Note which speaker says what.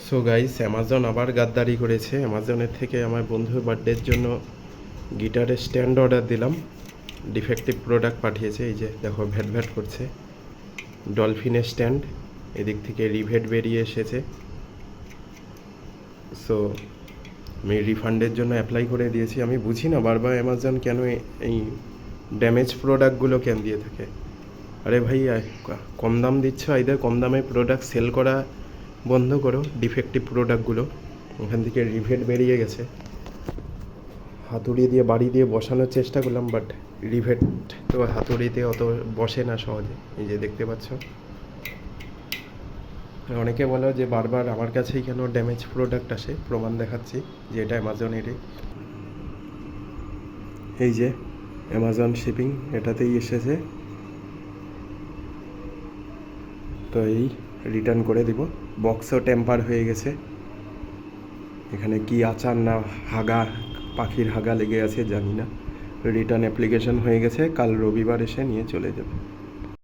Speaker 1: So guys, Amazon আবার গাদ্দারি করেছে। অ্যামাজনের থেকে আমার বন্ধুর বার্থডের জন্য গিটারের স্ট্যান্ড অর্ডার দিলাম, ডিফেক্টিভ প্রোডাক্ট পাঠিয়েছে। এই যে দেখো, ভ্যাট ভ্যাট করছে। ডলফিনের স্ট্যান্ড, এদিক থেকে রিভেট বেরিয়ে এসেছে। সো আমি রিফান্ডের জন্য অ্যাপ্লাই করে দিয়েছি। আমি বুঝি না বারবার অ্যামাজন কেন এই ড্যামেজ প্রোডাক্টগুলো কেন দিয়ে থাকে। আরে ভাই, কম দাম দিচ্ছ, এদের কম দামে প্রোডাক্ট সেল করা বন্ধ করো। ডিফেক্টিভ প্রোডাক্টগুলো ওখান থেকে রিভেট বেরিয়ে গেছে। হাতুড়ি দিয়ে বাড়ি দিয়ে বসানোর চেষ্টা করলাম, বাট রিভেট তো হাতুড়িতে অত বসে না সহজে। এই যে দেখতে পাচ্ছ। অনেকে বলো যে বারবার আমার কাছেই কেন ড্যামেজ প্রোডাক্ট আসে। প্রমাণ দেখাচ্ছি যে এটা অ্যামাজনেরই। এই যে অ্যামাজন শিপিং, এটাতেই এসেছে। তো এই রিটার্ন করে দিব। বক্সও টেম্পার হয়ে গেছে। এখানে কি আচার না হাগা, পাখির হাগা লেগে আছে জানি না। রিটার্ন অ্যাপ্লিকেশন হয়ে গেছে, কাল রবিবার এসে নিয়ে চলে যাবে।